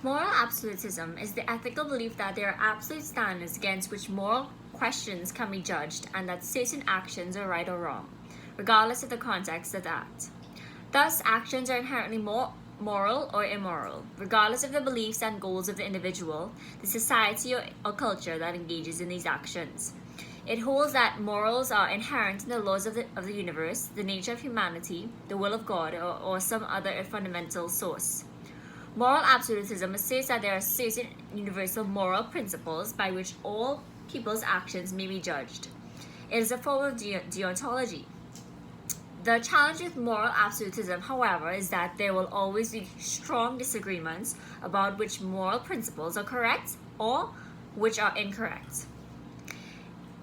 Moral absolutism is the ethical belief that there are absolute standards against which moral questions can be judged and that certain actions are right or wrong, regardless of the context of the act. Thus, actions are inherently moral or immoral, regardless of the beliefs and goals of the individual, the society, or culture that engages in these actions. It holds that morals are inherent in the laws of the universe, the nature of humanity, the will of God, or some other fundamental source. Moral absolutism asserts that there are certain universal moral principles by which all people's actions may be judged. It is a form of deontology. The challenge with moral absolutism, however, is that there will always be strong disagreements about which moral principles are correct or which are incorrect.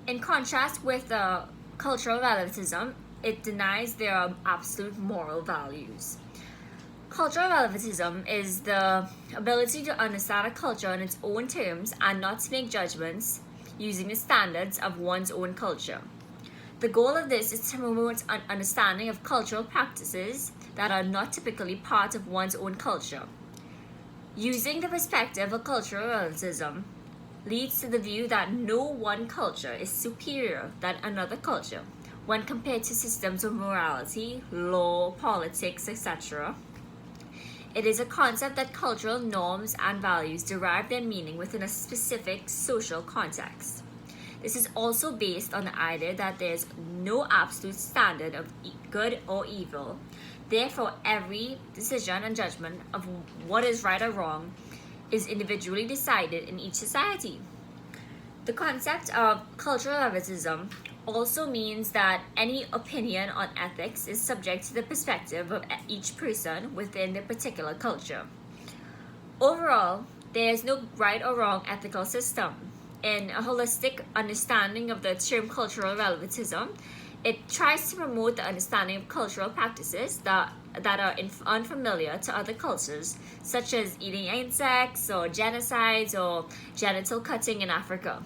In contrast with cultural relativism, it denies there are absolute moral values. Cultural relativism is the ability to understand a culture in its own terms and not to make judgments using the standards of one's own culture. The goal of this is to promote an understanding of cultural practices that are not typically part of one's own culture. Using the perspective of cultural relativism leads to the view that no one culture is superior than another culture when compared to systems of morality, law, politics, etc. It is a concept that cultural norms and values derive their meaning within a specific social context. This is also based on the idea that there is no absolute standard of good or evil. Therefore, every decision and judgment of what is right or wrong is individually decided in each society. The concept of cultural relativism also means that any opinion on ethics is subject to the perspective of each person within the particular culture. Overall, there is no right or wrong ethical system. In a holistic understanding of the term cultural relativism, it tries to promote the understanding of cultural practices that are unfamiliar to other cultures, such as eating insects or genocides or genital cutting in Africa.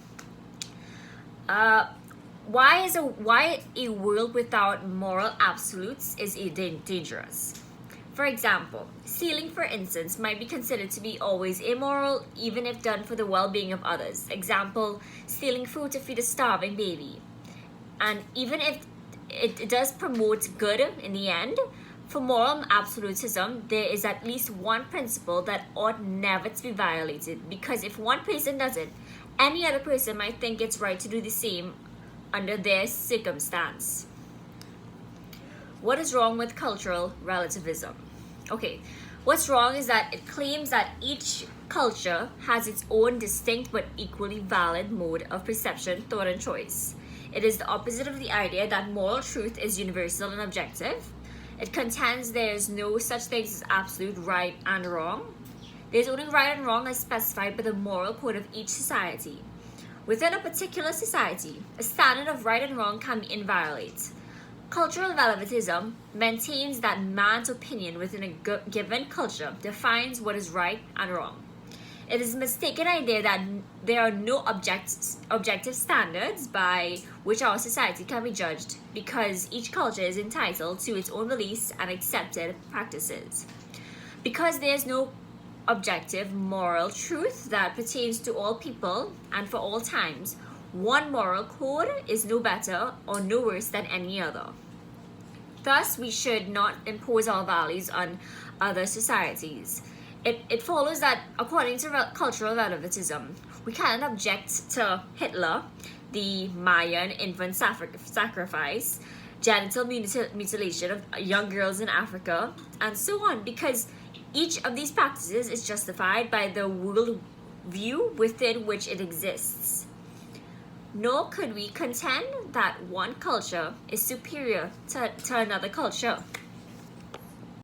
Why a world without moral absolutes is dangerous? For example, stealing, for instance, might be considered to be always immoral, even if done for the well-being of others. Example, stealing food to feed a starving baby. And even if it does promote good in the end, for moral absolutism, there is at least one principle that ought never to be violated, because if one person does it, any other person might think it's right to do the same under their circumstance. What is wrong with cultural relativism? Okay, what's wrong is that it claims that each culture has its own distinct but equally valid mode of perception, thought, and choice. It is the opposite of the idea that moral truth is universal and objective. It contends there is no such thing as absolute right and wrong. There is only right and wrong as specified by the moral code of each society. Within a particular society, a standard of right and wrong can be inviolate. Cultural relativism maintains that man's opinion within a given culture defines what is right and wrong. It is a mistaken idea that there are no objective standards by which our society can be judged, because each culture is entitled to its own beliefs and accepted practices. Because there is no objective moral truth that pertains to all people and for all times, one moral code is no better or no worse than any other. Thus, we should not impose our values on other societies. It follows that, according to cultural relativism, we cannot object to Hitler, the Mayan infant sacrifice, genital mutilation of young girls in Africa, and so on, because each of these practices is justified by the world view within which it exists. Nor could we contend that one culture is superior to another culture.